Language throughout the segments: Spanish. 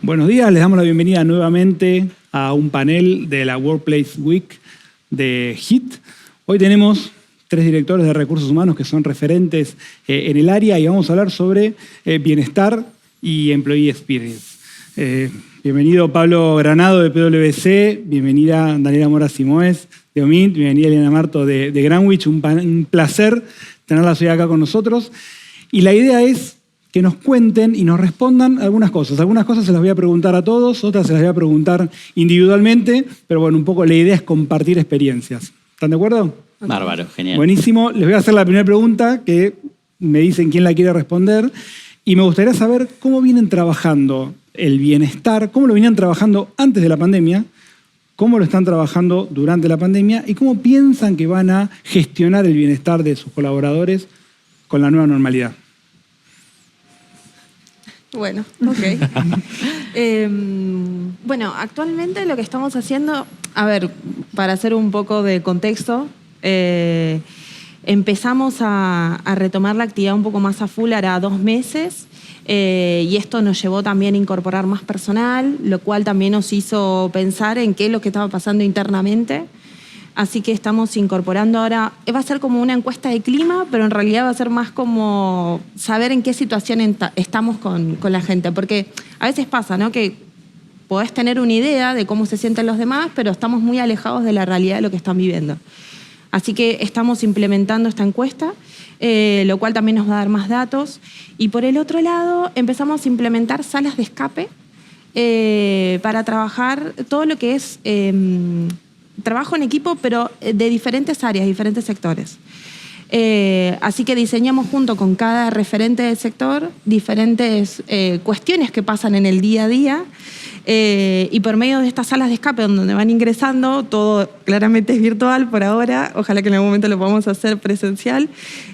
Buenos días, les damos la bienvenida nuevamente a un panel de la Workplace Week de HIT. Hoy tenemos 3 directores de recursos humanos que son referentes en el área y vamos a hablar sobre bienestar y employee experience. Bienvenido Pablo Granado de PwC, bienvenida Daniela Mora Simoes de OMINT, bienvenida Elena Marto de Greenwich. Un placer tenerlas hoy acá con nosotros. Y la idea es que nos cuenten y nos respondan algunas cosas. Algunas cosas se las voy a preguntar a todos, otras se las voy a preguntar individualmente, pero bueno, un poco la idea es compartir experiencias. ¿Están de acuerdo? Bárbaro, genial. Buenísimo. Les voy a hacer la primera pregunta, que me dicen quién la quiere responder, y me gustaría saber cómo vienen trabajando el bienestar, cómo lo venían trabajando antes de la pandemia, cómo lo están trabajando durante la pandemia y cómo piensan que van a gestionar el bienestar de sus colaboradores con la nueva normalidad. Bueno, ok. Bueno, actualmente lo que estamos haciendo, a ver, para hacer un poco de contexto, empezamos a retomar la actividad un poco más a full, hará 2 meses, y esto nos llevó también a incorporar más personal, lo cual también nos hizo pensar en qué es lo que estaba pasando internamente. Así que estamos incorporando ahora, va a ser como una encuesta de clima, pero en realidad va a ser más como saber en qué situación estamos con la gente. Porque a veces pasa, ¿no?, que podés tener una idea de cómo se sienten los demás, pero estamos muy alejados de la realidad de lo que están viviendo. Así que estamos implementando esta encuesta, lo cual también nos va a dar más datos. Y por el otro lado, empezamos a implementar salas de escape para trabajar todo lo que es trabajo en equipo, pero de diferentes áreas, diferentes sectores. Así que diseñamos junto con cada referente del sector diferentes cuestiones que pasan en el día a día, y por medio de estas salas de escape donde van ingresando, todo claramente es virtual por ahora, ojalá que en algún momento lo podamos hacer presencial,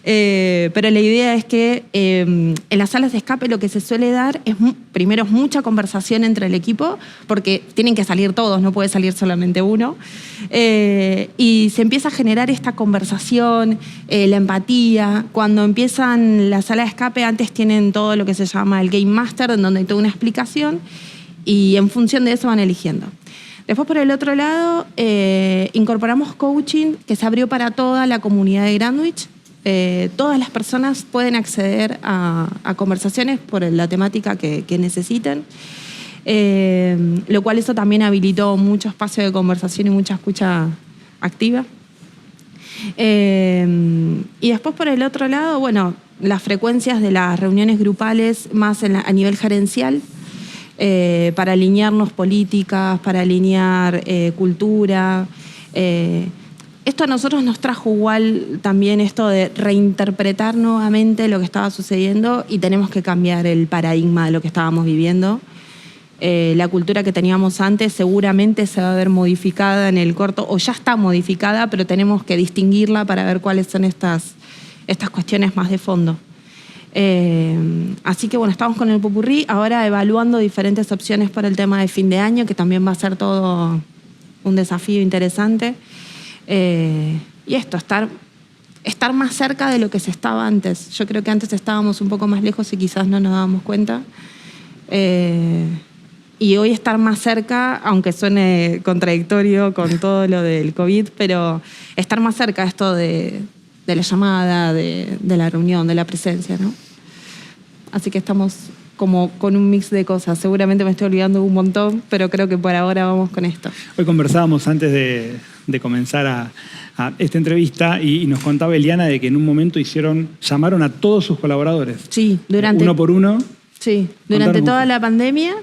pero la idea es que en las salas de escape lo que se suele dar es primero mucha conversación entre el equipo, porque tienen que salir todos, no puede salir solamente uno, y se empieza a generar esta conversación, la empatía. Cuando empiezan la sala de escape, antes tienen todo lo que se llama el Game Master, en donde hay toda una explicación, y en función de eso van eligiendo. Después, por el otro lado, incorporamos coaching, que se abrió para toda la comunidad de Greenwich. Todas las personas pueden acceder a conversaciones por la temática que necesiten, lo cual eso también habilitó mucho espacio de conversación y mucha escucha activa. Y después, por el otro lado, bueno, las frecuencias de las reuniones grupales más a nivel gerencial, para alinearnos políticas, para alinear cultura. Esto a nosotros nos trajo igual también esto de reinterpretar nuevamente lo que estaba sucediendo y tenemos que cambiar el paradigma de lo que estábamos viviendo. La cultura que teníamos antes seguramente se va a ver modificada en el corto, o ya está modificada, pero tenemos que distinguirla para ver cuáles son estas cuestiones más de fondo. Así que bueno, estamos con el popurrí, ahora evaluando diferentes opciones para el tema de fin de año, que también va a ser todo un desafío interesante. Y esto, estar más cerca de lo que se estaba antes. Yo creo que antes estábamos un poco más lejos y quizás no nos dábamos cuenta. Y hoy estar más cerca, aunque suene contradictorio con todo lo del COVID, pero estar más cerca esto de la llamada, de la reunión, de la presencia, ¿no? Así que estamos como con un mix de cosas. Seguramente me estoy olvidando un montón, pero creo que por ahora vamos con esto. Hoy conversábamos antes de comenzar a esta entrevista y nos contaba Eliana de que en un momento llamaron a todos sus colaboradores. Sí, uno por uno. Sí, durante toda la pandemia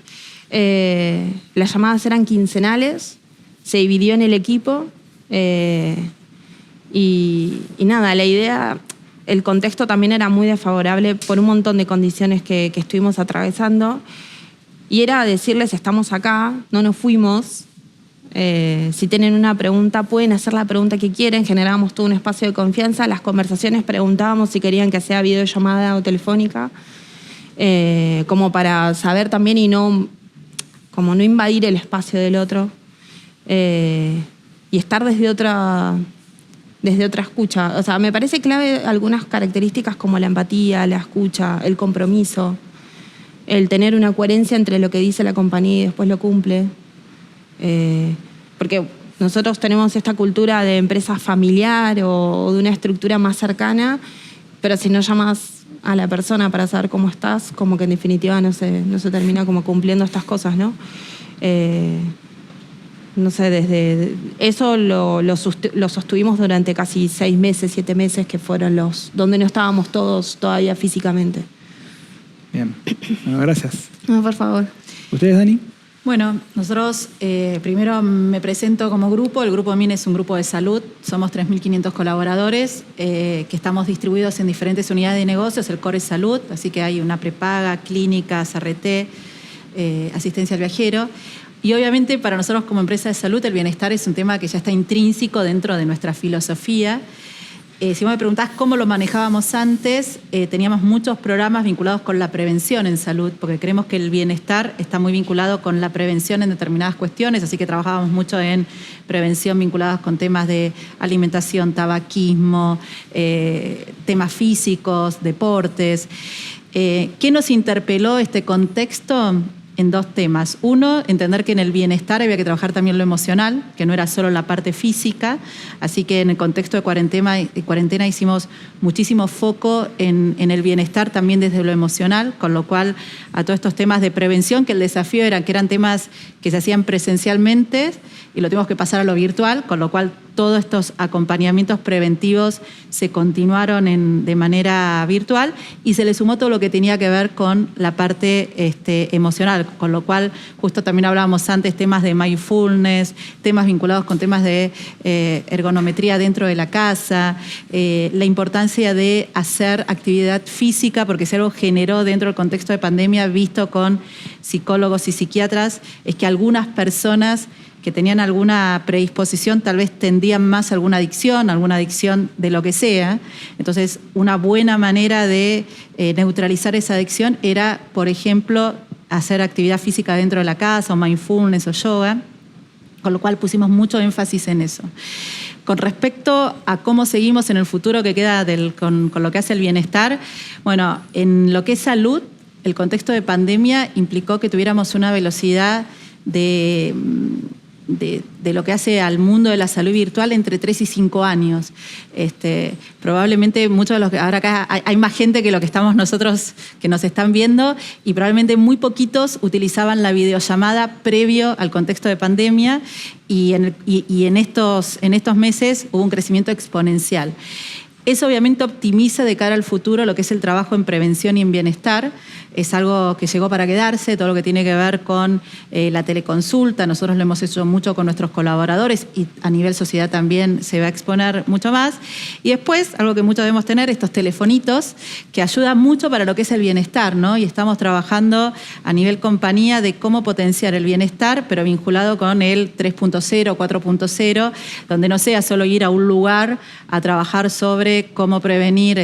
las llamadas eran quincenales, se dividió en el equipo y nada, la idea, el contexto también era muy desfavorable por un montón de condiciones que estuvimos atravesando y era decirles estamos acá, no nos fuimos. Si tienen una pregunta, pueden hacer la pregunta que quieren. Generábamos todo un espacio de confianza. Las conversaciones preguntábamos si querían que sea videollamada o telefónica, como para saber también y como no invadir el espacio del otro y estar desde otra escucha. O sea, me parece clave algunas características como la empatía, la escucha, el compromiso, el tener una coherencia entre lo que dice la compañía y después lo cumple. Porque nosotros tenemos esta cultura de empresa familiar o de una estructura más cercana, pero si no llamas a la persona para saber cómo estás, como que en definitiva no se termina como cumpliendo estas cosas, ¿no? No sé, desde eso lo sostuvimos durante casi 6 meses, 7 meses, que fueron donde no estábamos todos todavía físicamente. Bien, bueno, gracias. No, por favor. ¿Ustedes, Dani? Bueno, nosotros primero me presento como grupo. El grupo MIN es un grupo de salud. Somos 3.500 colaboradores que estamos distribuidos en diferentes unidades de negocios. El core es salud, así que hay una prepaga, clínicas, RT, asistencia al viajero. Y obviamente para nosotros como empresa de salud el bienestar es un tema que ya está intrínseco dentro de nuestra filosofía. Si vos me preguntás cómo lo manejábamos antes, teníamos muchos programas vinculados con la prevención en salud, porque creemos que el bienestar está muy vinculado con la prevención en determinadas cuestiones, así que trabajábamos mucho en prevención vinculados con temas de alimentación, tabaquismo, temas físicos, deportes. ¿Qué nos interpeló este contexto? En 2 temas. Uno, entender que en el bienestar había que trabajar también lo emocional, que no era solo la parte física, así que en el contexto de cuarentena hicimos muchísimo foco en el bienestar también desde lo emocional, con lo cual a todos estos temas de prevención, que el desafío era que eran temas que se hacían presencialmente y lo tuvimos que pasar a lo virtual, con lo cual todos estos acompañamientos preventivos se continuaron de manera virtual y se le sumó todo lo que tenía que ver con la parte emocional, con lo cual justo también hablábamos antes temas de mindfulness, temas vinculados con temas de ergonometría dentro de la casa, la importancia de hacer actividad física, porque si algo generó dentro del contexto de pandemia, visto con psicólogos y psiquiatras, es que algunas personas que tenían alguna predisposición tal vez tendían más a alguna adicción de lo que sea. Entonces, una buena manera de neutralizar esa adicción era, por ejemplo, hacer actividad física dentro de la casa, o mindfulness o yoga, con lo cual pusimos mucho énfasis en eso. Con respecto a cómo seguimos en el futuro que queda con lo que hace el bienestar, bueno, en lo que es salud, el contexto de pandemia implicó que tuviéramos una velocidad de lo que hace al mundo de la salud virtual entre 3 y 5 años. Probablemente muchos de los que ahora acá hay más gente que lo que estamos nosotros que nos están viendo y probablemente muy poquitos utilizaban la videollamada previo al contexto de pandemia y en estos meses hubo un crecimiento exponencial. Eso obviamente optimiza de cara al futuro lo que es el trabajo en prevención y en bienestar. Es algo que llegó para quedarse, todo lo que tiene que ver con la teleconsulta. Nosotros lo hemos hecho mucho con nuestros colaboradores y a nivel sociedad también se va a exponer mucho más. Y después, algo que muchos debemos tener, estos telefonitos que ayudan mucho para lo que es el bienestar, ¿no? Y estamos trabajando a nivel compañía de cómo potenciar el bienestar, pero vinculado con el 3.0, 4.0, donde no sea solo ir a un lugar a trabajar sobre cómo prevenir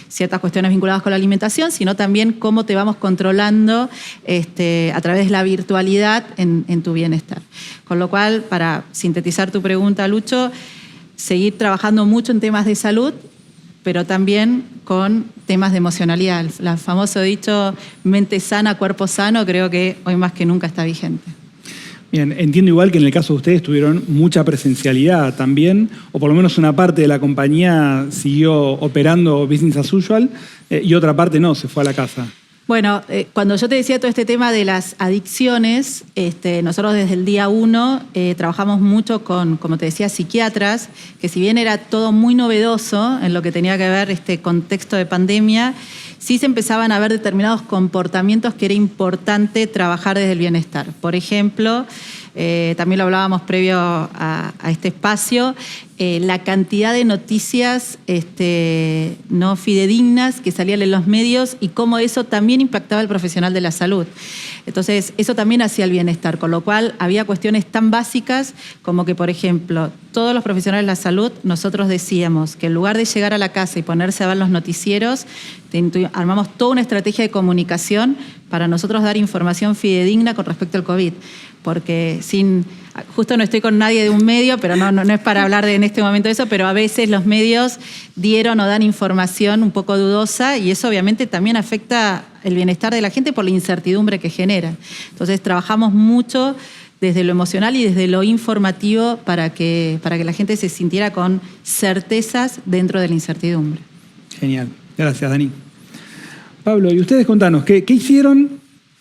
ciertas cuestiones vinculadas con la alimentación, sino también cómo te vamos controlando a través de la virtualidad en tu bienestar. Con lo cual, para sintetizar tu pregunta, Lucho, seguir trabajando mucho en temas de salud, pero también con temas de emocionalidad. El famoso dicho, mente sana, cuerpo sano, creo que hoy más que nunca está vigente. Bien, entiendo igual que en el caso de ustedes tuvieron mucha presencialidad también, o por lo menos una parte de la compañía siguió operando business as usual y otra parte no, se fue a la casa. Bueno, cuando yo te decía todo este tema de las adicciones, nosotros desde el día 1 trabajamos mucho con, como te decía, psiquiatras, que si bien era todo muy novedoso en lo que tenía que ver este contexto de pandemia, sí se empezaban a ver determinados comportamientos que era importante trabajar desde el bienestar. Por ejemplo, también lo hablábamos previo a este espacio, la cantidad de noticias no fidedignas que salían en los medios y cómo eso también impactaba al profesional de la salud. Entonces, eso también hacía el bienestar, con lo cual había cuestiones tan básicas como que, por ejemplo, todos los profesionales de la salud, nosotros decíamos que en lugar de llegar a la casa y ponerse a ver los noticieros, armamos toda una estrategia de comunicación para nosotros dar información fidedigna con respecto al COVID. Porque justo no estoy con nadie de un medio, pero no es para hablar en este momento de eso, pero a veces los medios dieron o dan información un poco dudosa y eso obviamente también afecta el bienestar de la gente por la incertidumbre que genera. Entonces trabajamos mucho desde lo emocional y desde lo informativo para que la gente se sintiera con certezas dentro de la incertidumbre. Genial. Gracias, Dani. Pablo, y ustedes contanos, ¿qué hicieron,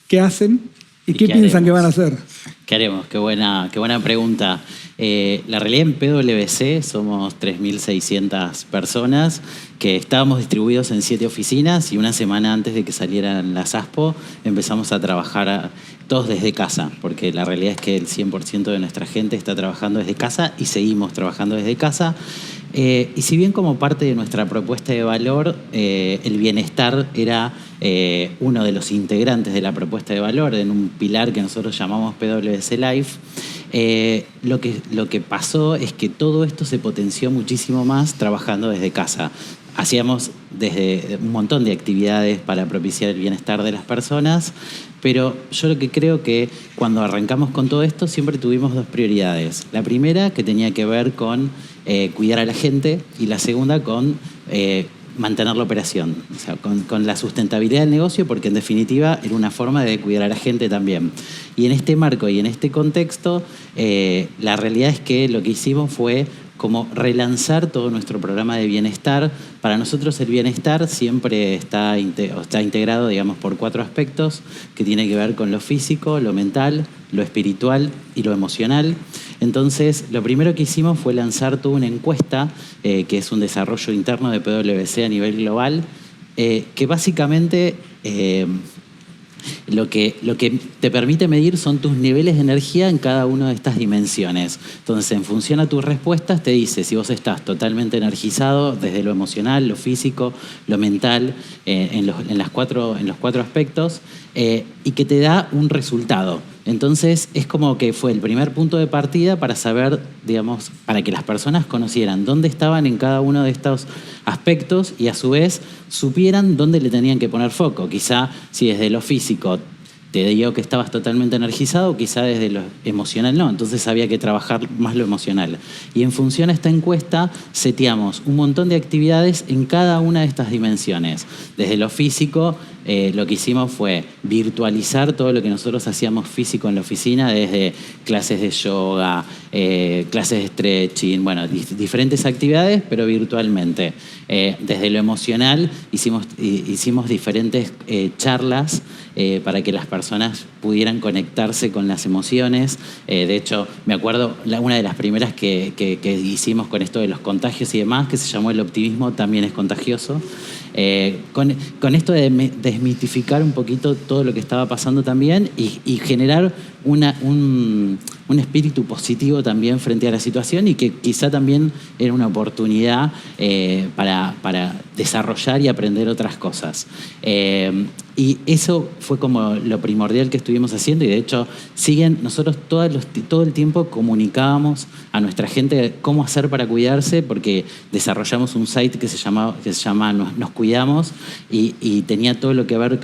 qué hacen y qué piensan que van a hacer? ¿Qué haremos? Qué buena pregunta. La realidad en PwC somos 3.600 personas que estábamos distribuidos en 7 oficinas y una semana antes de que salieran las ASPO empezamos a trabajar todos desde casa, porque la realidad es que el 100% de nuestra gente está trabajando desde casa y seguimos trabajando desde casa. Y si bien como parte de nuestra propuesta de valor, el bienestar era uno de los integrantes de la propuesta de valor, en un pilar que nosotros llamamos PwC Life, lo que pasó es que todo esto se potenció muchísimo más trabajando desde casa. Hacíamos desde un montón de actividades para propiciar el bienestar de las personas, pero yo lo que creo que cuando arrancamos con todo esto siempre tuvimos 2 prioridades. La primera, que tenía que ver con cuidar a la gente, y la segunda con mantener la operación, o sea, con la sustentabilidad del negocio, porque en definitiva era una forma de cuidar a la gente también. Y en este marco y en este contexto, la realidad es que lo que hicimos fue como relanzar todo nuestro programa de bienestar. Para nosotros el bienestar siempre está integrado, digamos, por 4 aspectos que tienen que ver con lo físico, lo mental, lo espiritual y lo emocional. Entonces, lo primero que hicimos fue lanzar toda una encuesta, que es un desarrollo interno de PwC a nivel global, que básicamente lo que te permite medir son tus niveles de energía en cada una de estas dimensiones. Entonces, en función a tus respuestas, te dice si vos estás totalmente energizado desde lo emocional, lo físico, lo mental, en los 4 aspectos, y que te da un resultado. Entonces, es como que fue el primer punto de partida para saber, digamos, para que las personas conocieran dónde estaban en cada uno de estos aspectos y a su vez supieran dónde le tenían que poner foco. Quizá si desde lo físico te digo que estabas totalmente energizado, quizá desde lo emocional no, entonces había que trabajar más lo emocional. Y en función a esta encuesta, seteamos un montón de actividades en cada una de estas dimensiones. Desde lo físico, lo que hicimos fue virtualizar todo lo que nosotros hacíamos físico en la oficina, desde clases de yoga, clases de stretching, bueno, diferentes actividades, pero virtualmente. Desde lo emocional, hicimos diferentes charlas para que las personas pudieran conectarse con las emociones. De hecho, me acuerdo, una de las primeras que hicimos con esto de los contagios y demás, que se llamó El optimismo también es contagioso. Con esto de desmitificar un poquito todo lo que estaba pasando también y generar un espíritu positivo también frente a la situación, y que quizá también era una oportunidad para desarrollar y aprender otras cosas. Y eso fue como lo primordial que estuvimos haciendo, y de hecho nosotros todo el tiempo comunicábamos a nuestra gente cómo hacer para cuidarse, porque desarrollamos un site que se llama Nos Cuidamos, y tenía todo lo que ver,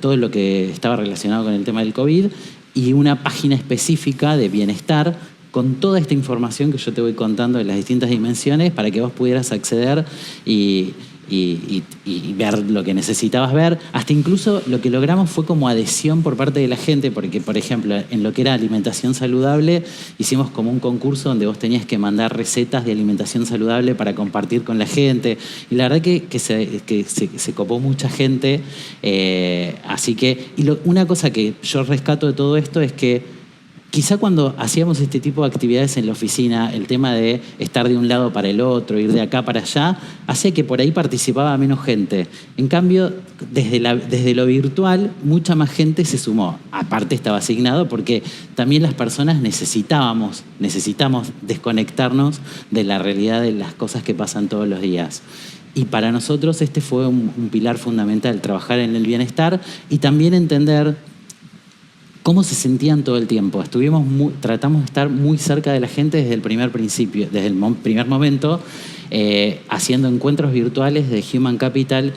todo lo que estaba relacionado con el tema del COVID, y una página específica de bienestar con toda esta información que yo te voy contando de las distintas dimensiones para que vos pudieras acceder y y ver lo que necesitabas ver. Hasta incluso lo que logramos fue como adhesión por parte de la gente, porque, por ejemplo, en lo que era alimentación saludable, hicimos como un concurso donde vos tenías que mandar recetas de alimentación saludable para compartir con la gente. Y la verdad que se copó mucha gente. Así que, una cosa que yo rescato de todo esto es que quizá cuando hacíamos este tipo de actividades en la oficina, el tema de estar de un lado para el otro, ir de acá para allá, hacía que por ahí participaba menos gente. En cambio, desde lo virtual, mucha más gente se sumó. Aparte estaba asignado porque también las personas necesitamos desconectarnos de la realidad de las cosas que pasan todos los días. Y para nosotros este fue un pilar fundamental, trabajar en el bienestar y también entender cómo se sentían todo el tiempo. Tratamos de estar muy cerca de la gente desde el primer principio, desde el primer momento, haciendo encuentros virtuales de Human Capital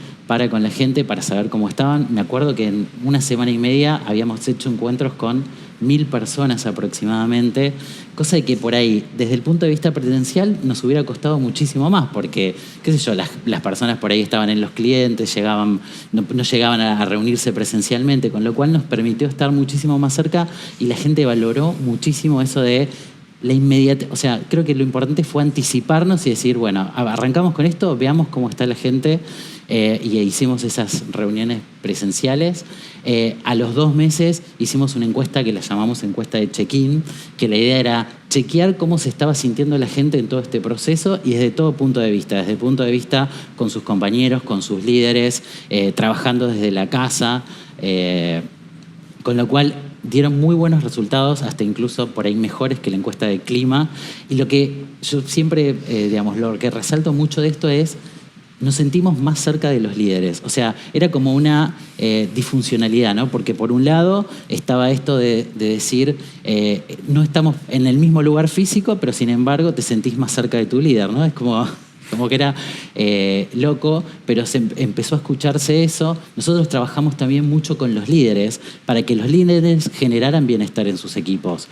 con la gente para saber cómo estaban. Me acuerdo que en una semana y media habíamos hecho encuentros con 1.000 personas aproximadamente, cosa de que por ahí, desde el punto de vista presencial, nos hubiera costado muchísimo más, porque, qué sé yo, las personas por ahí estaban en los clientes, no llegaban a reunirse presencialmente, con lo cual nos permitió estar muchísimo más cerca y la gente valoró muchísimo eso de la inmediatez. O sea, creo que lo importante fue anticiparnos y decir, bueno, arrancamos con esto, veamos cómo está la gente. Y hicimos esas reuniones presenciales. A los 2 meses hicimos una encuesta que la llamamos encuesta de check-in, que la idea era chequear cómo se estaba sintiendo la gente en todo este proceso y desde todo punto de vista, desde el punto de vista con sus compañeros, con sus líderes, trabajando desde la casa, con lo cual dieron muy buenos resultados, hasta incluso por ahí mejores que la encuesta de clima. Y lo que yo siempre, lo que resalto mucho de esto es nos sentimos más cerca de los líderes. O sea, era como una disfuncionalidad, ¿no? Porque por un lado estaba esto de decir, no estamos en el mismo lugar físico, pero sin embargo te sentís más cerca de tu líder, ¿no? Es como que era loco, pero se empezó a escucharse eso. Nosotros trabajamos también mucho con los líderes para que los líderes generaran bienestar en sus equipos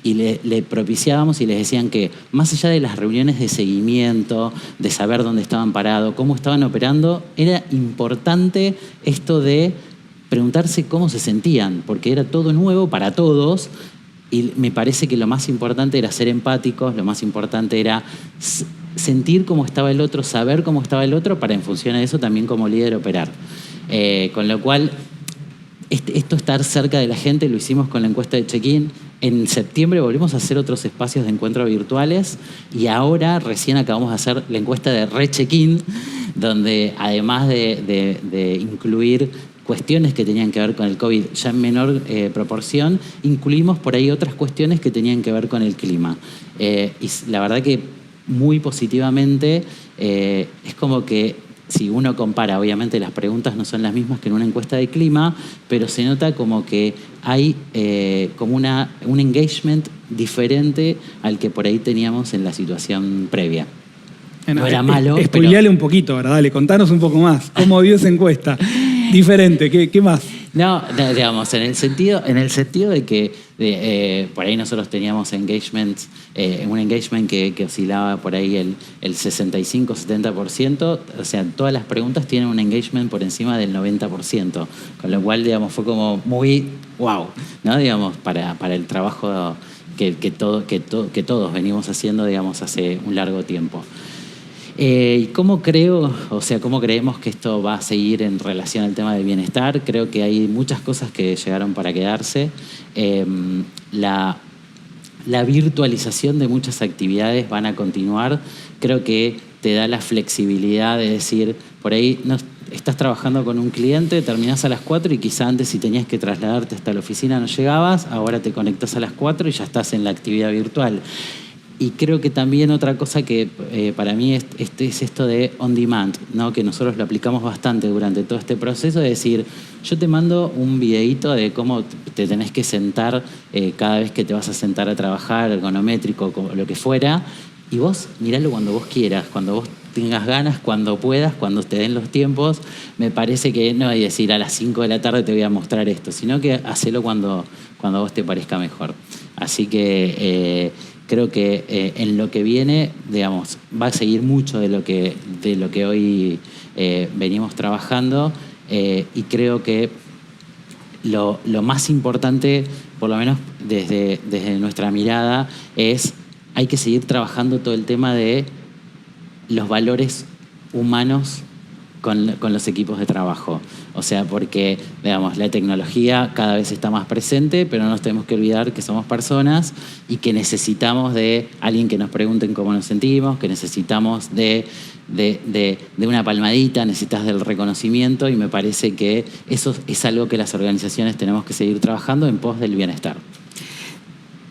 y le propiciábamos y les decían que más allá de las reuniones de seguimiento, de saber dónde estaban parados, cómo estaban operando, era importante esto de preguntarse cómo se sentían, porque era todo nuevo para todos. Y me parece que lo más importante era ser empáticos, lo más importante era sentir cómo estaba el otro, saber cómo estaba el otro, para en función de eso también como líder operar. Con lo cual, esto estar cerca de la gente lo hicimos con la encuesta de check-in. En septiembre volvimos a hacer otros espacios de encuentro virtuales y ahora recién acabamos de hacer la encuesta de re-check-in, donde además de incluir cuestiones que tenían que ver con el COVID ya en menor proporción, incluimos por ahí otras cuestiones que tenían que ver con el clima. Y la verdad que muy positivamente, es como que si uno compara, obviamente las preguntas no son las mismas que en una encuesta de clima, pero se nota como que hay como un engagement diferente al que por ahí teníamos en la situación previa. No era malo. Spoileale un poquito, ¿verdad? Dale, contanos un poco más. ¿Cómo vio esa encuesta? Diferente, ¿qué más? No, digamos, en el sentido de que por ahí nosotros teníamos engagements, un engagement que oscilaba por ahí el 65-70%, o sea, todas las preguntas tienen un engagement por encima del 90%, con lo cual, digamos, fue como muy wow, ¿no? Digamos, para el trabajo que todos venimos haciendo, digamos, hace un largo tiempo. ¿Cómo creemos que esto va a seguir en relación al tema del bienestar? Creo que hay muchas cosas que llegaron para quedarse. La virtualización de muchas actividades van a continuar. Creo que te da la flexibilidad de decir, por ahí no estás trabajando con un cliente, terminás a las 4 y quizá antes si tenías que trasladarte hasta la oficina no llegabas, ahora te conectás a las 4 y ya estás en la actividad virtual. Y creo que también otra cosa que para mí es esto de on demand, ¿no? Que nosotros lo aplicamos bastante durante todo este proceso, de decir, yo te mando un videíto de cómo te tenés que sentar cada vez que te vas a sentar a trabajar, ergonométrico, lo que fuera, y vos miralo cuando vos quieras, cuando vos tengas ganas, cuando puedas, cuando te den los tiempos. Me parece que no hay decir a las 5 de la tarde te voy a mostrar esto, sino que hacelo cuando a vos te parezca mejor. Así que creo que en lo que viene, digamos, va a seguir mucho de lo que hoy venimos trabajando, y creo que lo más importante, por lo menos desde nuestra mirada, hay que seguir trabajando todo el tema de los valores humanos con los equipos de trabajo. O sea, porque, digamos, la tecnología cada vez está más presente, pero no nos tenemos que olvidar que somos personas y que necesitamos de alguien que nos pregunte cómo nos sentimos, que necesitamos de una palmadita, necesitas del reconocimiento, y me parece que eso es algo que las organizaciones tenemos que seguir trabajando en pos del bienestar.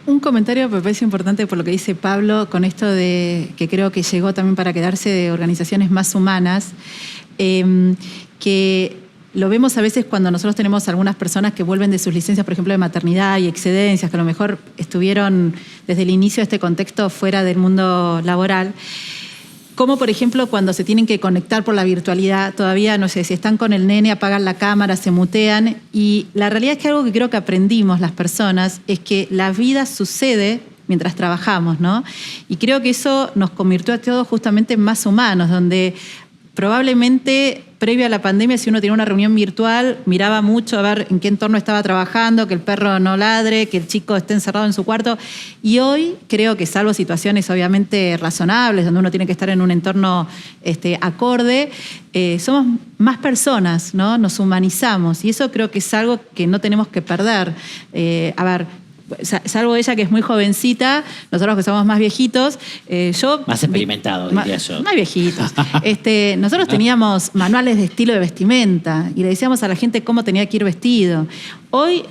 Un comentario me parece importante por lo que dice Pablo, con esto de que creo que llegó también para quedarse, de organizaciones más humanas, que lo vemos a veces cuando nosotros tenemos algunas personas que vuelven de sus licencias, por ejemplo, de maternidad y excedencias, que a lo mejor estuvieron desde el inicio de este contexto fuera del mundo laboral. Como, por ejemplo, cuando se tienen que conectar por la virtualidad, todavía, no sé, si están con el nene, apagan la cámara, se mutean. Y la realidad es que algo que creo que aprendimos las personas es que la vida sucede mientras trabajamos, ¿no? Y creo que eso nos convirtió a todos justamente en más humanos, donde probablemente previo a la pandemia, si uno tenía una reunión virtual, miraba mucho a ver en qué entorno estaba trabajando, que el perro no ladre, que el chico esté encerrado en su cuarto. Y hoy creo que, salvo situaciones obviamente razonables, donde uno tiene que estar en un entorno acorde, somos más personas, ¿no? Nos humanizamos. Y eso creo que es algo que no tenemos que perder. Salvo ella, que es muy jovencita, nosotros que somos más viejitos, yo... Más experimentado, diría yo. Más viejitos. Nosotros teníamos manuales de estilo de vestimenta y le decíamos a la gente cómo tenía que ir vestido. Hoy,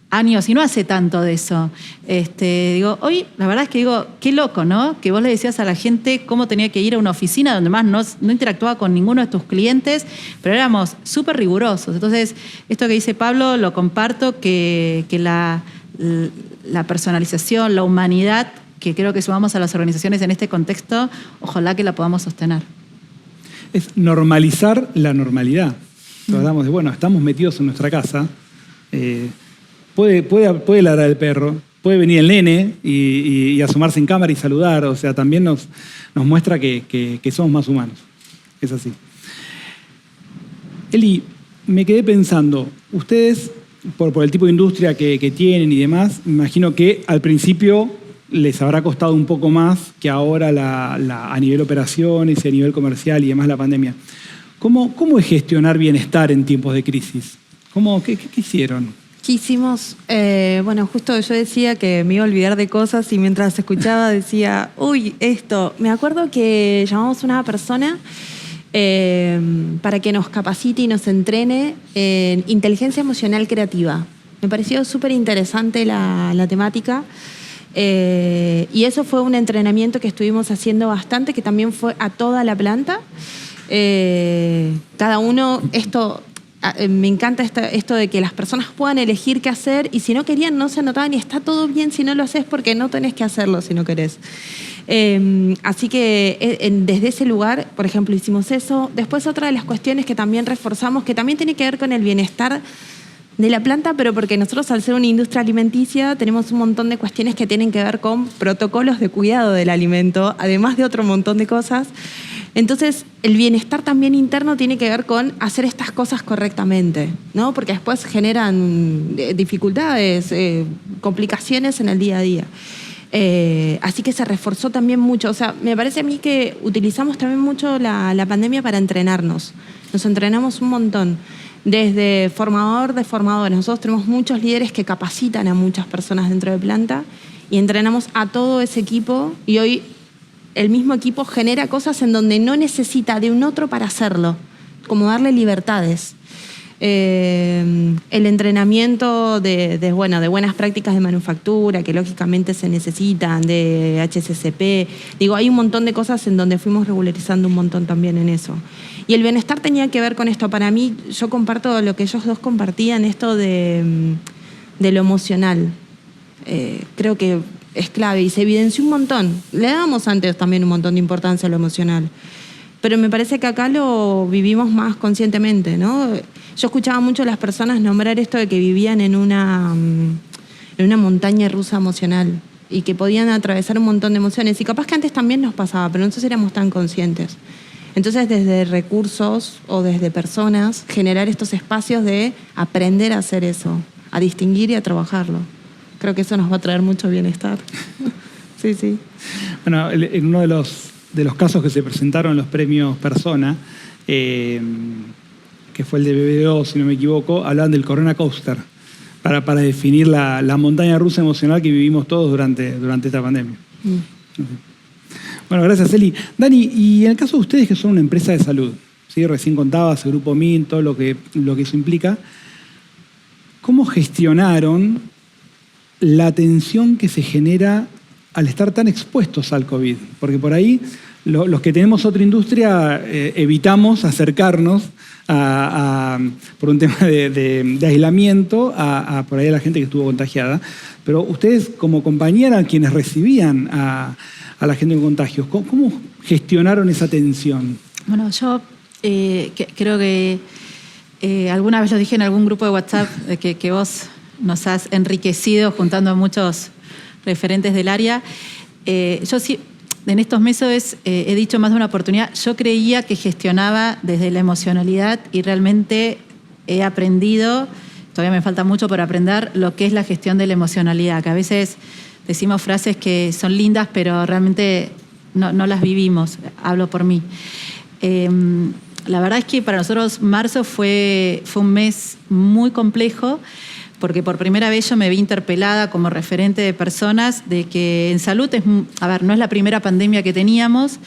años, y no hace tanto de eso, hoy la verdad es que digo, qué loco, ¿no? Que vos le decías a la gente cómo tenía que ir a una oficina donde más no interactuaba con ninguno de tus clientes, pero éramos súper rigurosos. Entonces, esto que dice Pablo lo comparto, que la personalización, la humanidad, que creo que sumamos a las organizaciones en este contexto, ojalá que la podamos sostener. Es normalizar la normalidad. Hablamos de, bueno, estamos metidos en nuestra casa, puede ladrar el perro, puede venir el nene y asomarse en cámara y saludar. O sea, también nos muestra que somos más humanos. Es así. Eli, me quedé pensando, ustedes, por el tipo de industria que tienen y demás, me imagino que al principio les habrá costado un poco más que ahora a nivel operaciones y a nivel comercial y demás la pandemia. ¿Cómo es gestionar bienestar en tiempos de crisis? ¿Qué hicieron? ¿Qué hicimos? Bueno, justo yo decía que me iba a olvidar de cosas y mientras escuchaba decía, uy, esto. Me acuerdo que llamamos a una persona para que nos capacite y nos entrene en inteligencia emocional creativa. Me pareció súper interesante la temática. Y eso fue un entrenamiento que estuvimos haciendo bastante, que también fue a toda la planta. Cada uno, me encanta esto de que las personas puedan elegir qué hacer, y si no querían no se anotaban, y está todo bien si no lo haces, porque no tenés que hacerlo si no querés. Así que desde ese lugar, por ejemplo, hicimos eso. Después, otra de las cuestiones que también reforzamos, que también tiene que ver con el bienestar de la planta, pero porque nosotros, al ser una industria alimenticia, tenemos un montón de cuestiones que tienen que ver con protocolos de cuidado del alimento, además de otro montón de cosas. Entonces, el bienestar también interno tiene que ver con hacer estas cosas correctamente, ¿no? Porque después generan dificultades, complicaciones en el día a día. Así que se reforzó también mucho. O sea, me parece a mí que utilizamos también mucho la pandemia para entrenarnos. Nos entrenamos un montón. Desde formador de formadores. Nosotros tenemos muchos líderes que capacitan a muchas personas dentro de planta y entrenamos a todo ese equipo, y hoy el mismo equipo genera cosas en donde no necesita de un otro para hacerlo, como darle libertades. El entrenamiento de buenas prácticas de manufactura, que lógicamente se necesitan, de HACCP. Digo, hay un montón de cosas en donde fuimos regularizando un montón también en eso. Y el bienestar tenía que ver con esto. Para mí, yo comparto lo que ellos dos compartían, esto de lo emocional. Creo que es clave y se evidenció un montón. Le dábamos antes también un montón de importancia a lo emocional. Pero me parece que acá lo vivimos más conscientemente, ¿no? Yo escuchaba mucho a las personas nombrar esto de que vivían en una montaña rusa emocional. y que podían atravesar un montón de emociones. Y capaz que antes también nos pasaba, pero nosotros éramos tan conscientes. Entonces, desde recursos o desde personas, generar estos espacios de aprender a hacer eso, a distinguir y a trabajarlo. Creo que eso nos va a traer mucho bienestar. Sí, sí. Bueno, en uno de los casos que se presentaron en los premios Persona, que fue el de BBDO, si no me equivoco, hablaban del Corona Coaster para definir la montaña rusa emocional que vivimos todos durante esta pandemia. Bueno, gracias, Eli. Dani, y en el caso de ustedes que son una empresa de salud, ¿sí? Recién contabas el Grupo MIN, todo lo que eso implica, ¿cómo gestionaron la tensión que se genera al estar tan expuestos al COVID? Porque por ahí los que tenemos otra industria evitamos acercarnos por un tema de aislamiento por ahí a la gente que estuvo contagiada. Pero ustedes como compañía eran quienes recibían a la gente con contagios. ¿Cómo gestionaron esa tensión? Bueno, yo creo que alguna vez lo dije en algún grupo de WhatsApp que vos nos has enriquecido juntando a muchos referentes del área. Yo sí, en estos meses he dicho más de una oportunidad, yo creía que gestionaba desde la emocionalidad y realmente he aprendido, todavía me falta mucho por aprender, lo que es la gestión de la emocionalidad, que a veces decimos frases que son lindas, pero realmente no las vivimos, hablo por mí. La verdad es que para nosotros marzo fue un mes muy complejo, porque por primera vez yo me vi interpelada como referente de personas de que en salud, no es la primera pandemia que teníamos,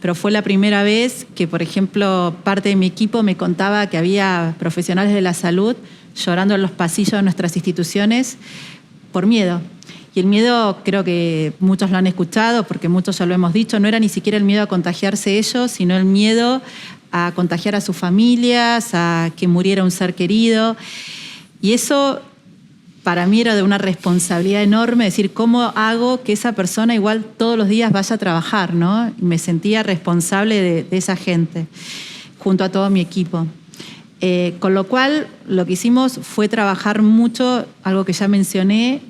pero fue la primera vez que, por ejemplo, parte de mi equipo me contaba que había profesionales de la salud llorando en los pasillos de nuestras instituciones por miedo. Y el miedo, creo que muchos lo han escuchado, porque muchos ya lo hemos dicho, no era ni siquiera el miedo a contagiarse ellos, sino el miedo a contagiar a sus familias, a que muriera un ser querido. Y eso para mí era de una responsabilidad enorme, decir, ¿cómo hago que esa persona igual todos los días vaya a trabajar, ¿no? Y me sentía responsable de esa gente, junto a todo mi equipo. Con lo cual, lo que hicimos fue trabajar mucho, algo que ya mencioné,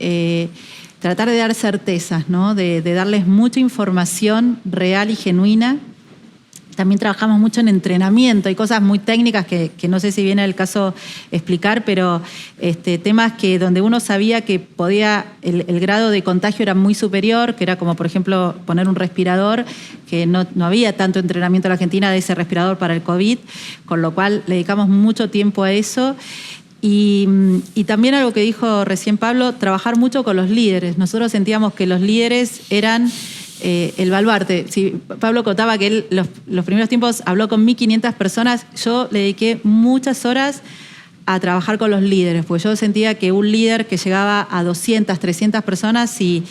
tratar de dar certezas, ¿no? De darles mucha información real y genuina. También trabajamos mucho en entrenamiento, hay cosas muy técnicas que no sé si viene el caso explicar, pero temas que donde uno sabía que el grado de contagio era muy superior, que era como por ejemplo poner un respirador, que no había tanto entrenamiento en la Argentina de ese respirador para el COVID, con lo cual le dedicamos mucho tiempo a eso. Y también algo que dijo recién Pablo, trabajar mucho con los líderes. Nosotros sentíamos que los líderes eran el baluarte. Sí, Pablo contaba que él los primeros tiempos habló con 1.500 personas. Yo le dediqué muchas horas a trabajar con los líderes, porque yo sentía que un líder que llegaba a 200, 300 personas y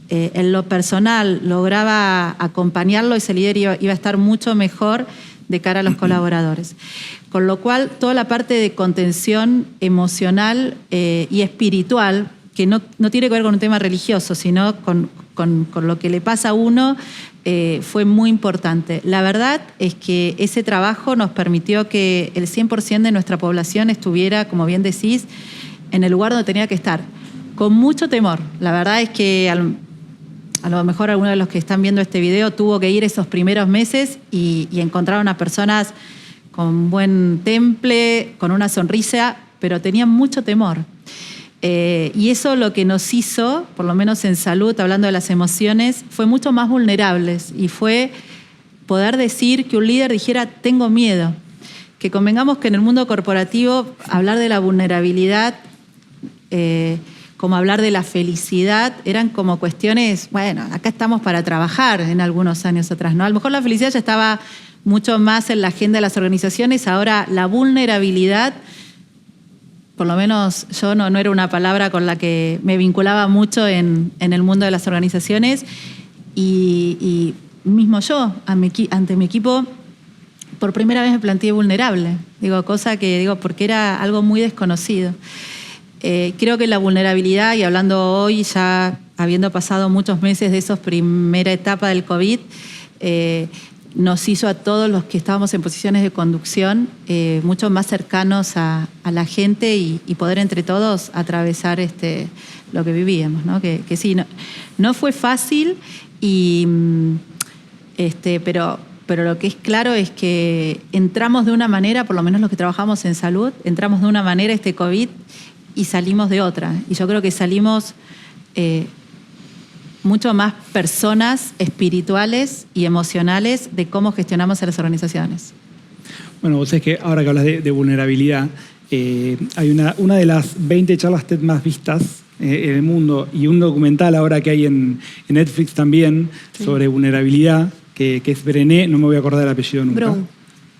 en lo personal lograba acompañarlo, ese líder iba a estar mucho mejor de cara a los colaboradores. Con lo cual, toda la parte de contención emocional y espiritual, que no tiene que ver con un tema religioso, sino con lo que le pasa a uno, fue muy importante. La verdad es que ese trabajo nos permitió que el 100% de nuestra población estuviera, como bien decís, en el lugar donde tenía que estar, con mucho temor. La verdad es que a lo mejor alguno de los que están viendo este video tuvo que ir esos primeros meses y encontraron a personas con buen temple, con una sonrisa, pero tenían mucho temor. Y eso lo que nos hizo, por lo menos en salud, hablando de las emociones, fue mucho más vulnerables y fue poder decir que un líder dijera, tengo miedo. Que convengamos que en el mundo corporativo hablar de la vulnerabilidad, como hablar de la felicidad, eran como cuestiones, bueno, acá estamos para trabajar en algunos años atrás, ¿no? A lo mejor la felicidad ya estaba mucho más en la agenda de las organizaciones, ahora la vulnerabilidad, por lo menos yo no era una palabra con la que me vinculaba mucho en el mundo de las organizaciones y mismo yo, ante mi equipo, por primera vez me planteé vulnerable, porque era algo muy desconocido. Creo que la vulnerabilidad, y hablando hoy, ya habiendo pasado muchos meses de esa primera etapa del COVID, nos hizo a todos los que estábamos en posiciones de conducción mucho más cercanos a la gente y poder entre todos atravesar lo que vivíamos, ¿no? Que sí, no fue fácil, pero lo que es claro es que entramos de una manera, por lo menos los que trabajamos en salud, entramos de una manera COVID y salimos de otra. Y yo creo que salimos mucho más personas espirituales y emocionales de cómo gestionamos a las organizaciones. Bueno, vos sabés que ahora que hablas de vulnerabilidad, hay una de las 20 charlas TED más vistas en el mundo y un documental ahora que hay en Netflix también sobre vulnerabilidad, que es Brené, no me voy a acordar el apellido nunca. Brown.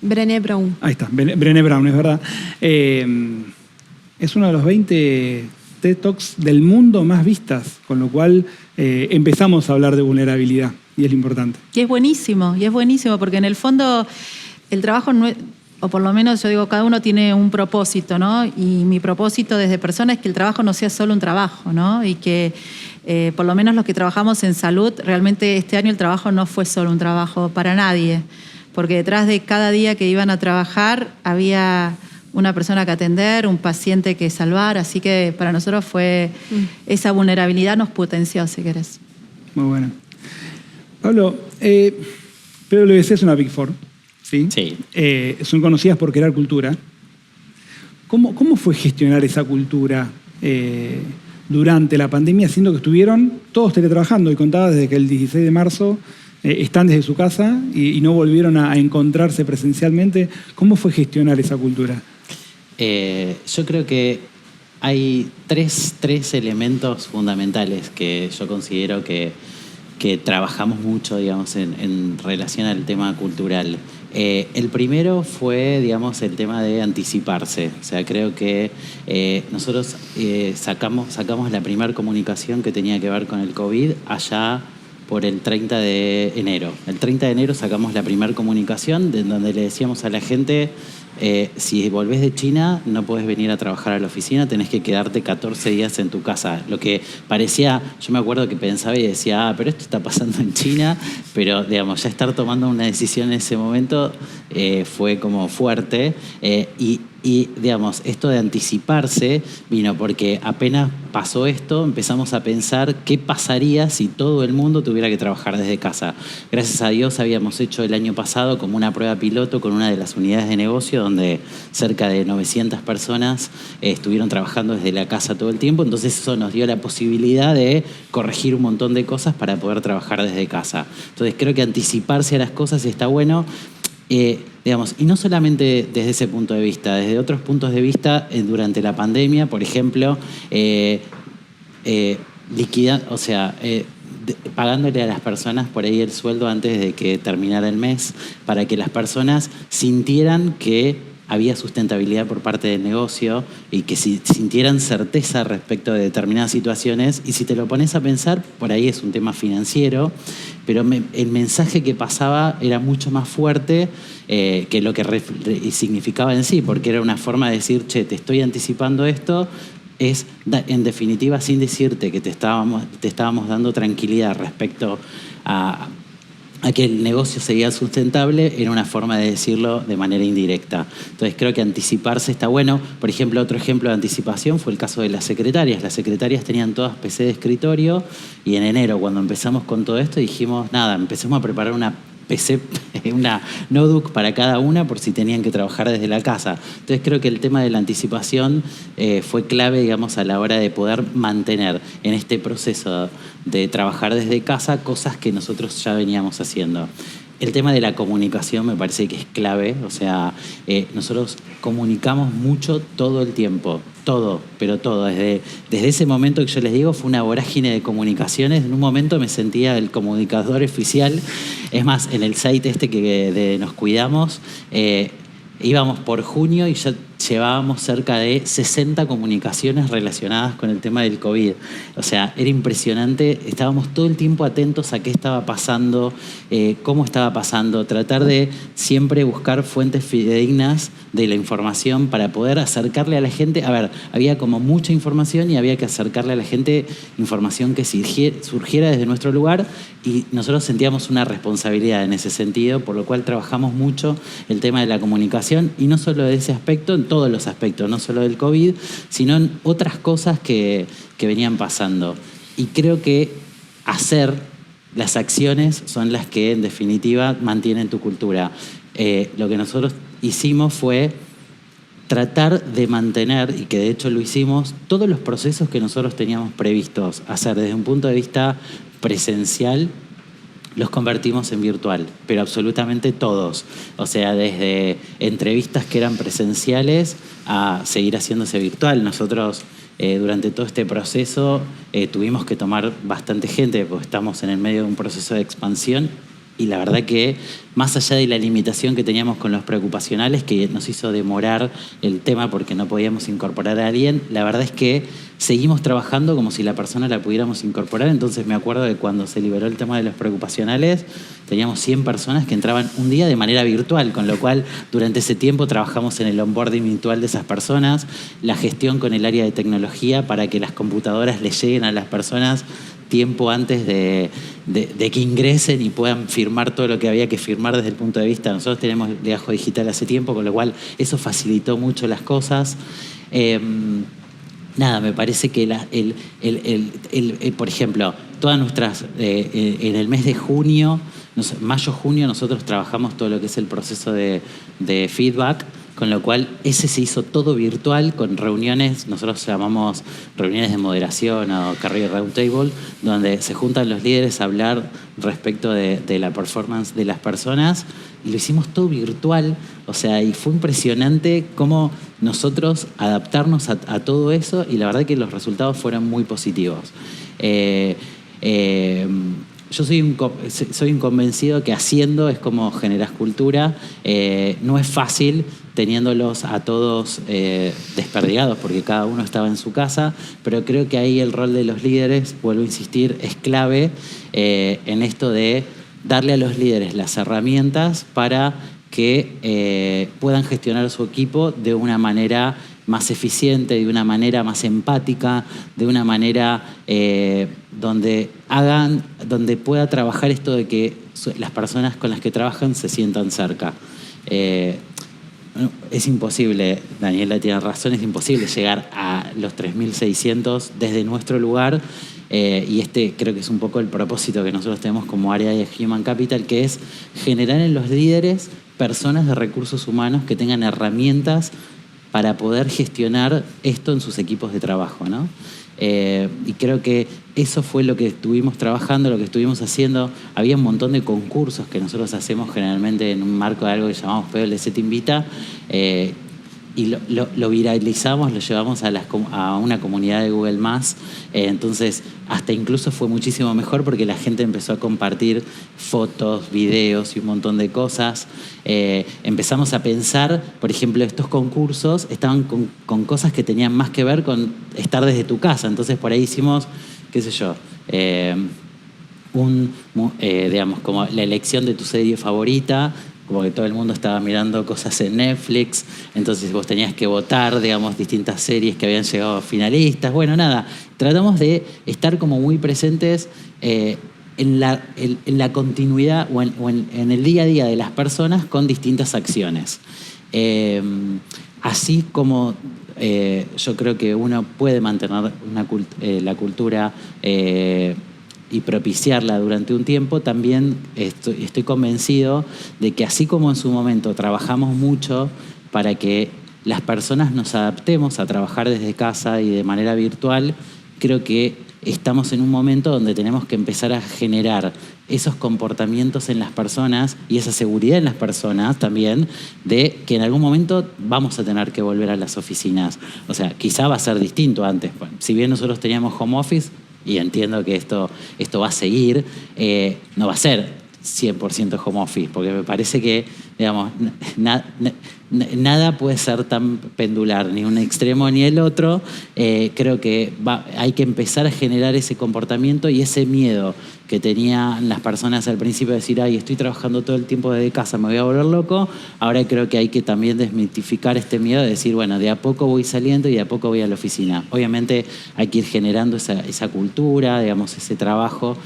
Brené Brown. Ahí está, Brené Brown, es verdad. Es uno de los 20 TED Talks del mundo más vistas, con lo cual empezamos a hablar de vulnerabilidad y es lo importante. Y es buenísimo, porque en el fondo el trabajo no es, o por lo menos yo digo, cada uno tiene un propósito, ¿no? Y mi propósito desde persona es que el trabajo no sea solo un trabajo, ¿no? Y que por lo menos los que trabajamos en salud, realmente este año el trabajo no fue solo un trabajo para nadie, porque detrás de cada día que iban a trabajar había una persona que atender, un paciente que salvar, así que para nosotros fue esa vulnerabilidad nos potenció, si querés. Muy bueno. Pablo, PwC es una Big Four, ¿sí? Sí. Son conocidas por crear cultura. ¿Cómo fue gestionar esa cultura durante la pandemia, siendo que estuvieron todos teletrabajando? Y contaba desde que el 16 de marzo están desde su casa y no volvieron a encontrarse presencialmente. ¿Cómo fue gestionar esa cultura? Yo creo que hay tres elementos fundamentales que yo considero que trabajamos mucho, digamos, en relación al tema cultural. El primero fue, digamos, el tema de anticiparse. O sea, creo que nosotros sacamos la primera comunicación que tenía que ver con el COVID allá por el 30 de enero. El 30 de enero sacamos la primera comunicación donde le decíamos a la gente, si volvés de China no podés venir a trabajar a la oficina, tenés que quedarte 14 días en tu casa. Lo que parecía, yo me acuerdo que pensaba y decía, pero esto está pasando en China, pero digamos, ya estar tomando una decisión en ese momento fue como fuerte. Y digamos, esto de anticiparse vino porque apenas pasó esto, empezamos a pensar qué pasaría si todo el mundo tuviera que trabajar desde casa. Gracias a Dios habíamos hecho el año pasado como una prueba piloto con una de las unidades de negocio donde cerca de 900 personas estuvieron trabajando desde la casa todo el tiempo. Entonces eso nos dio la posibilidad de corregir un montón de cosas para poder trabajar desde casa. Entonces creo que anticiparse a las cosas está bueno. Digamos, y no solamente desde ese punto de vista, desde otros puntos de vista, durante la pandemia, por ejemplo, pagándole a las personas por ahí el sueldo antes de que terminara el mes, para que las personas sintieran que había sustentabilidad por parte del negocio y que sintieran certeza respecto de determinadas situaciones. Y si te lo pones a pensar, por ahí es un tema financiero, pero el mensaje que pasaba era mucho más fuerte que lo que significaba en sí, porque era una forma de decir, che, te estoy anticipando esto, es en definitiva sin decirte que te estábamos dando tranquilidad respecto a que el negocio sería sustentable, era una forma de decirlo de manera indirecta. Entonces creo que anticiparse está bueno. Por ejemplo, otro ejemplo de anticipación fue el caso de las secretarias. Las secretarias tenían todas PC de escritorio y en enero, cuando empezamos con todo esto, dijimos, nada, empecemos a preparar una PC, una notebook para cada una por si tenían que trabajar desde la casa. Entonces creo que el tema de la anticipación fue clave, digamos, a la hora de poder mantener en este proceso de trabajar desde casa cosas que nosotros ya veníamos haciendo. El tema de la comunicación me parece que es clave, o sea, nosotros comunicamos mucho todo el tiempo, todo, pero todo. Desde ese momento que yo les digo, fue una vorágine de comunicaciones. En un momento me sentía el comunicador oficial. Es más, en el site que nos cuidamos, íbamos por junio y ya llevábamos cerca de 60 comunicaciones relacionadas con el tema del COVID. O sea, era impresionante. Estábamos todo el tiempo atentos a qué estaba pasando, cómo estaba pasando, tratar de siempre buscar fuentes fidedignas de la información para poder acercarle a la gente. A ver, había como mucha información y había que acercarle a la gente información que surgiera desde nuestro lugar, y nosotros sentíamos una responsabilidad en ese sentido, por lo cual trabajamos mucho el tema de la comunicación, y no solo de ese aspecto, en todos los aspectos, no solo del COVID, sino en otras cosas que venían pasando. Y creo que hacer las acciones son las que en definitiva mantienen tu cultura. Lo que nosotros hicimos fue tratar de mantener, y que de hecho lo hicimos, todos los procesos que nosotros teníamos previstos hacer desde un punto de vista presencial, los convertimos en virtual, pero absolutamente todos. O sea, desde entrevistas que eran presenciales a seguir haciéndose virtual. Nosotros durante todo este proceso tuvimos que tomar bastante gente, porque estamos en el medio de un proceso de expansión, y la verdad que más allá de la limitación que teníamos con los preocupacionales, que nos hizo demorar el tema porque no podíamos incorporar a alguien, la verdad es que seguimos trabajando como si la persona la pudiéramos incorporar. Entonces me acuerdo de cuando se liberó el tema de los preocupacionales, teníamos 100 personas que entraban un día de manera virtual, con lo cual durante ese tiempo trabajamos en el onboarding virtual de esas personas, la gestión con el área de tecnología para que las computadoras les lleguen a las personas tiempo antes de que ingresen y puedan firmar todo lo que había que firmar desde el punto de vista. Nosotros tenemos legajo digital hace tiempo, con lo cual eso facilitó mucho las cosas. Nada, me parece que por ejemplo, todas nuestras, en el mes de junio, mayo-junio, nosotros trabajamos todo lo que es el proceso de feedback, con lo cual ese se hizo todo virtual, con reuniones, nosotros llamamos reuniones de moderación o Career Roundtable, donde se juntan los líderes a hablar respecto de la performance de las personas, y lo hicimos todo virtual. O sea, y fue impresionante cómo nosotros adaptarnos a todo eso, y la verdad que los resultados fueron muy positivos. Yo soy un convencido que haciendo es como generas cultura. No es fácil teniéndolos a todos desperdigados, porque cada uno estaba en su casa, pero creo que ahí el rol de los líderes, vuelvo a insistir, es clave en esto de darle a los líderes las herramientas para que puedan gestionar su equipo de una manera más eficiente, de una manera más empática, de una manera donde pueda trabajar esto de que las personas con las que trabajan se sientan cerca. Es imposible, Daniela tiene razón, es imposible llegar a los 3.600 desde nuestro lugar, y creo que es un poco el propósito que nosotros tenemos como área de Human Capital, que es generar en los líderes personas de recursos humanos que tengan herramientas para poder gestionar esto en sus equipos de trabajo, ¿no? Y creo que eso fue lo que estuvimos trabajando, lo que estuvimos haciendo. Había un montón de concursos que nosotros hacemos generalmente en un marco de algo que llamamos PwC Te Invita, y lo viralizamos, lo llevamos a una comunidad de Google+. Entonces, hasta incluso fue muchísimo mejor porque la gente empezó a compartir fotos, videos y un montón de cosas. Empezamos a pensar, por ejemplo, estos concursos estaban con cosas que tenían más que ver con estar desde tu casa. Entonces, por ahí hicimos, qué sé yo, digamos, como la elección de tu serie favorita, como que todo el mundo estaba mirando cosas en Netflix, entonces vos tenías que votar, digamos, distintas series que habían llegado a finalistas. Bueno, nada, tratamos de estar como muy presentes en la continuidad o en el día a día de las personas con distintas acciones. Así como yo creo que uno puede mantener la cultura y propiciarla durante un tiempo, también estoy convencido de que así como en su momento trabajamos mucho para que las personas nos adaptemos a trabajar desde casa y de manera virtual, creo que estamos en un momento donde tenemos que empezar a generar esos comportamientos en las personas y esa seguridad en las personas también, de que en algún momento vamos a tener que volver a las oficinas. O sea, quizá va a ser distinto antes. Bueno, si bien nosotros teníamos home office, y entiendo que esto va a seguir, no va a ser 100% home office, porque me parece que, digamos, nada puede ser tan pendular, ni un extremo ni el otro. Creo que hay que empezar a generar ese comportamiento y ese miedo que tenían las personas al principio de decir, ay, estoy trabajando todo el tiempo desde casa, me voy a volver loco. Ahora creo que hay que también desmitificar este miedo de decir, bueno, de a poco voy saliendo y de a poco voy a la oficina. Obviamente hay que ir generando esa cultura, digamos, ese trabajo,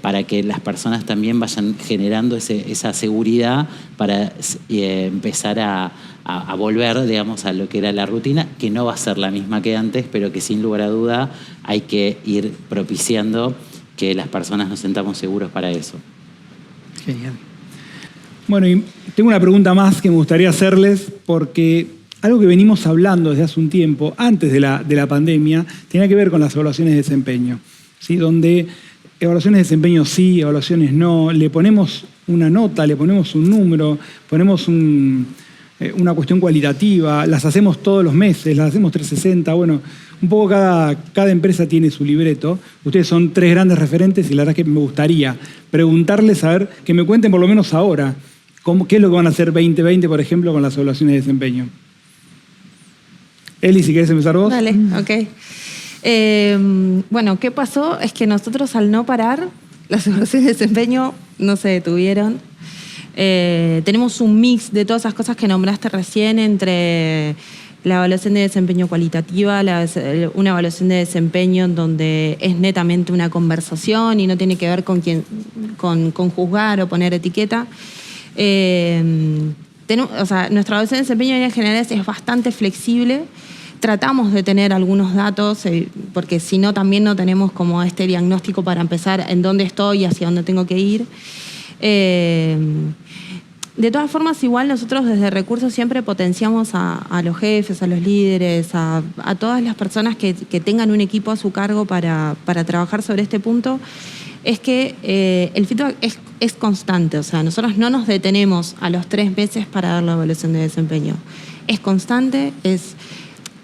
para que las personas también vayan generando esa seguridad para empezar a volver, digamos, a lo que era la rutina, que no va a ser la misma que antes, pero que sin lugar a duda hay que ir propiciando que las personas nos sentamos seguros para eso. Genial. Bueno, y tengo una pregunta más que me gustaría hacerles, porque algo que venimos hablando desde hace un tiempo, antes de la pandemia, tenía que ver con las evaluaciones de desempeño, ¿sí? Donde evaluaciones de desempeño sí, evaluaciones no, le ponemos una nota, le ponemos un número, ponemos una cuestión cualitativa, las hacemos todos los meses, las hacemos 360, bueno, un poco cada empresa tiene su libreto. Ustedes son 3 grandes referentes y la verdad es que me gustaría preguntarles, a ver, que me cuenten por lo menos ahora, qué es lo que van a hacer 2020, por ejemplo, con las evaluaciones de desempeño. Eli, si querés empezar vos. Dale, ok. Bueno, ¿qué pasó? Es que nosotros al no parar, las evaluaciones de desempeño no se detuvieron. Tenemos un mix de todas esas cosas que nombraste recién entre la evaluación de desempeño cualitativa, una evaluación de desempeño en donde es netamente una conversación y no tiene que ver con juzgar o poner etiqueta. Nuestra evaluación de desempeño en general es bastante flexible. Tratamos de tener algunos datos, porque si no también no tenemos como este diagnóstico para empezar en dónde estoy y hacia dónde tengo que ir. De todas formas, igual nosotros desde Recursos siempre potenciamos a los jefes, a los líderes, a todas las personas que tengan un equipo a su cargo para trabajar sobre este punto, es que el feedback es constante. O sea, nosotros no nos detenemos a los 3 meses para dar la evaluación de desempeño. Es constante, es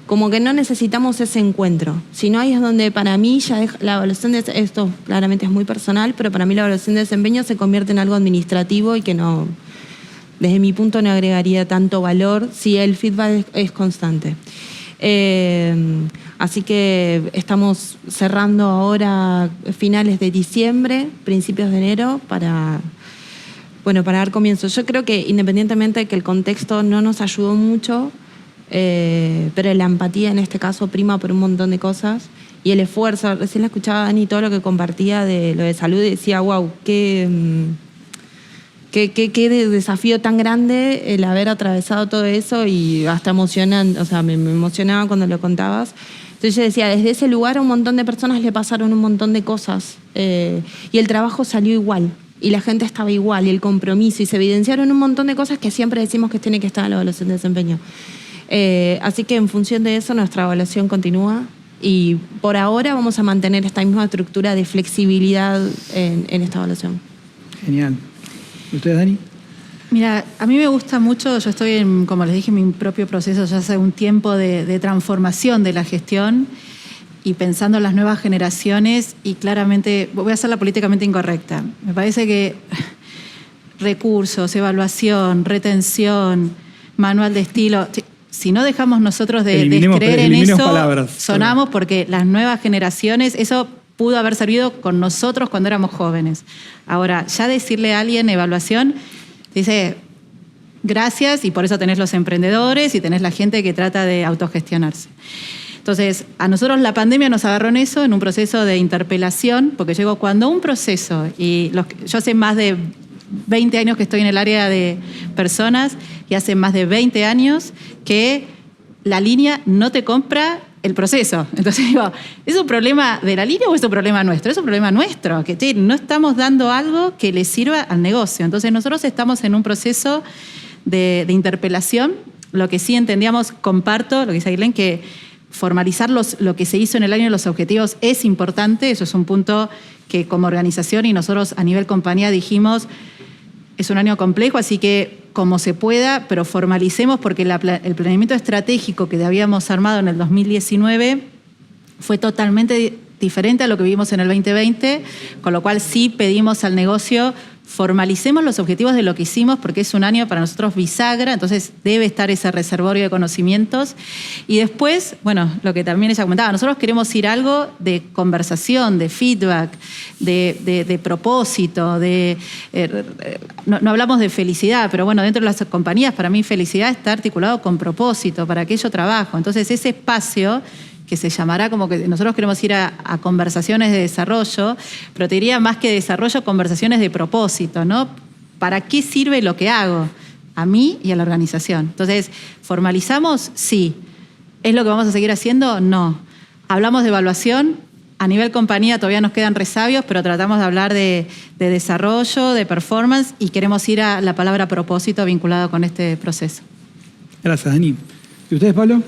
como que no necesitamos ese encuentro. Si no, ahí es donde para mí ya la evaluación de esto claramente es muy personal, pero para mí la evaluación de desempeño se convierte en algo administrativo y que no, desde mi punto, no agregaría tanto valor si el feedback es constante. Así que estamos cerrando ahora finales de diciembre, principios de enero, para dar comienzo. Yo creo que independientemente de que el contexto no nos ayudó mucho, pero la empatía en este caso prima por un montón de cosas y el esfuerzo. Recién la escuchaba a Dani todo lo que compartía de lo de salud y decía, wow, qué desafío tan grande el haber atravesado todo eso, y hasta emocionante, o sea, me emocionaba cuando lo contabas. Entonces yo decía, desde ese lugar a un montón de personas le pasaron un montón de cosas, y el trabajo salió igual, y la gente estaba igual, y el compromiso, y se evidenciaron un montón de cosas que siempre decimos que tiene que estar en la evaluación de desempeño. Así que en función de eso nuestra evaluación continúa, y por ahora vamos a mantener esta misma estructura de flexibilidad en esta evaluación. Genial. ¿Y usted, Dani? Mira, a mí me gusta mucho, yo estoy como les dije, en mi propio proceso ya hace un tiempo de transformación de la gestión y pensando en las nuevas generaciones, y claramente, voy a hacer la políticamente incorrecta. Me parece que recursos, evaluación, retención, manual de estilo, si no dejamos nosotros de creer en eso, palabras, sonamos, porque las nuevas generaciones, eso pudo haber servido con nosotros cuando éramos jóvenes. Ahora, ya decirle a alguien evaluación, dice gracias, y por eso tenés los emprendedores y tenés la gente que trata de autogestionarse. Entonces, a nosotros la pandemia nos agarró en eso, en un proceso de interpelación, porque llegó cuando un proceso, y yo hace más de 20 años que estoy en el área de personas, y hace más de 20 años que la línea no te compra el proceso. Entonces digo, ¿es un problema de la línea o es un problema nuestro? Es un problema nuestro, que no estamos dando algo que le sirva al negocio. Entonces nosotros estamos en un proceso de interpelación. Lo que sí entendíamos, comparto lo que dice Ailén, que formalizar lo que se hizo en el año de los objetivos es importante. Eso es un punto que como organización y nosotros a nivel compañía dijimos, es un año complejo, así que como se pueda, pero formalicemos, porque el planeamiento estratégico que habíamos armado en el 2019 fue totalmente diferente a lo que vimos en el 2020, con lo cual sí pedimos al negocio formalicemos los objetivos de lo que hicimos porque es un año para nosotros bisagra, entonces debe estar ese reservorio de conocimientos. Y después, bueno, lo que también ella comentaba, nosotros queremos ir a algo de conversación, de feedback, de propósito, no hablamos de felicidad, pero bueno, dentro de las compañías, para mí felicidad está articulado con propósito, para aquello trabajo. Entonces ese espacio que se llamará como que nosotros queremos ir a conversaciones de desarrollo, pero te diría más que desarrollo, conversaciones de propósito, ¿no? ¿Para qué sirve lo que hago? A mí y a la organización. Entonces, ¿formalizamos? Sí. ¿Es lo que vamos a seguir haciendo? No. ¿Hablamos de evaluación? A nivel compañía todavía nos quedan resabios, pero tratamos de hablar de desarrollo, de performance, y queremos ir a la palabra propósito vinculado con este proceso. Gracias, Dani. ¿Y ustedes, Pablo?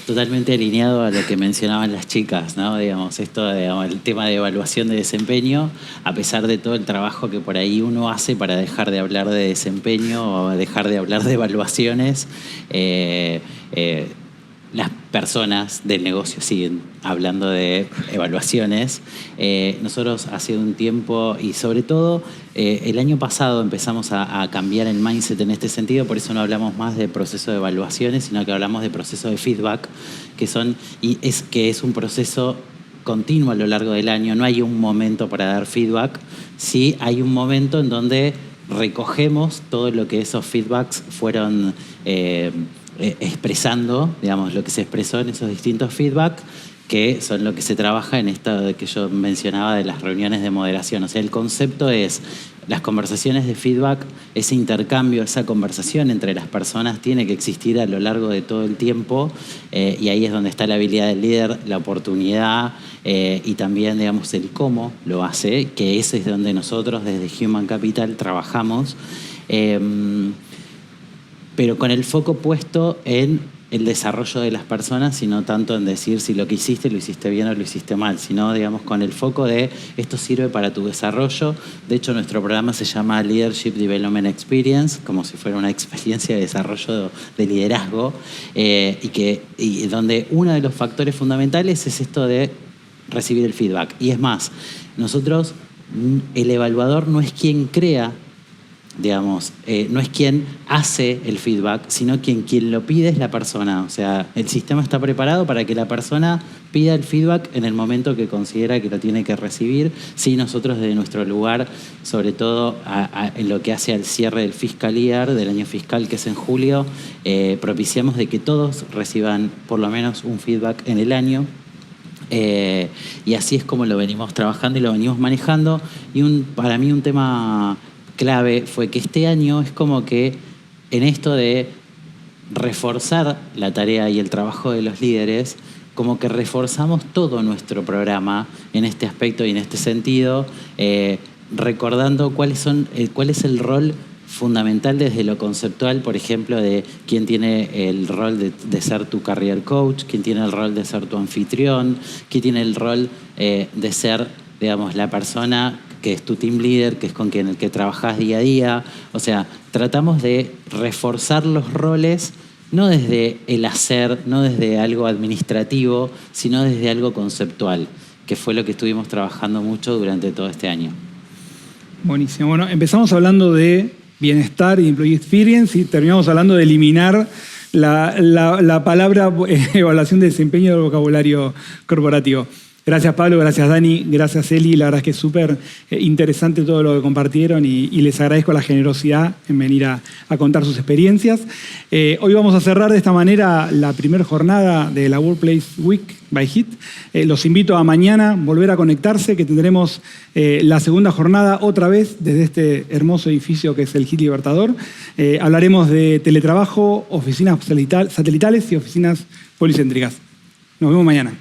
Totalmente alineado a lo que mencionaban las chicas, ¿no? Digamos, esto, digamos, el tema de evaluación de desempeño, a pesar de todo el trabajo que por ahí uno hace para dejar de hablar de desempeño o dejar de hablar de evaluaciones, las personas del negocio siguen hablando de evaluaciones. Nosotros hace un tiempo, y sobre todo el año pasado, empezamos a cambiar el mindset en este sentido, por eso no hablamos más de proceso de evaluaciones, sino que hablamos de proceso de feedback, que es un proceso continuo a lo largo del año. No hay un momento para dar feedback, sí hay un momento en donde recogemos todo lo que esos feedbacks fueron expresando, digamos, lo que se expresó en esos distintos feedback, que son lo que se trabaja en esto que yo mencionaba de las reuniones de moderación. O sea, el concepto es las conversaciones de feedback, ese intercambio, esa conversación entre las personas tiene que existir a lo largo de todo el tiempo, y ahí es donde está la habilidad del líder, la oportunidad, y también, digamos, el cómo lo hace, que ese es donde nosotros desde Human Capital trabajamos, pero con el foco puesto en el desarrollo de las personas y no tanto en decir si lo que hiciste lo hiciste bien o lo hiciste mal, sino, digamos, con el foco de esto sirve para tu desarrollo. De hecho, nuestro programa se llama Leadership Development Experience, como si fuera una experiencia de desarrollo de liderazgo, y donde uno de los factores fundamentales es esto de recibir el feedback. Y es más, nosotros, el evaluador no es quien crea, digamos, no es quien hace el feedback, sino quien lo pide es la persona. O sea, el sistema está preparado para que la persona pida el feedback en el momento que considera que lo tiene que recibir. Sí, nosotros desde nuestro lugar, sobre todo en lo que hace al cierre del fiscal year, del año fiscal que es en julio, propiciamos de que todos reciban por lo menos un feedback en el año. Y así es como lo venimos trabajando y lo venimos manejando. Y para mí un tema clave fue que este año es como que en esto de reforzar la tarea y el trabajo de los líderes, como que reforzamos todo nuestro programa en este aspecto y en este sentido, recordando cuál es el rol fundamental desde lo conceptual, por ejemplo, de quién tiene el rol de ser tu career coach, quién tiene el rol de ser tu anfitrión, quién tiene el rol de ser, digamos, la persona que es tu team leader, que es con el que trabajás día a día. O sea, tratamos de reforzar los roles, no desde el hacer, no desde algo administrativo, sino desde algo conceptual, que fue lo que estuvimos trabajando mucho durante todo este año. Buenísimo. Bueno, empezamos hablando de bienestar y employee experience y terminamos hablando de eliminar la palabra evaluación de desempeño del vocabulario corporativo. Gracias, Pablo, gracias, Dani, gracias, Eli. La verdad es que es súper interesante todo lo que compartieron y les agradezco la generosidad en venir a contar sus experiencias. Hoy vamos a cerrar de esta manera la primera jornada de la Workplace Week by HIT. Los invito a mañana volver a conectarse, que tendremos la segunda jornada otra vez desde este hermoso edificio que es el HIT Libertador. Hablaremos de teletrabajo, oficinas satelitales y oficinas policéntricas. Nos vemos mañana.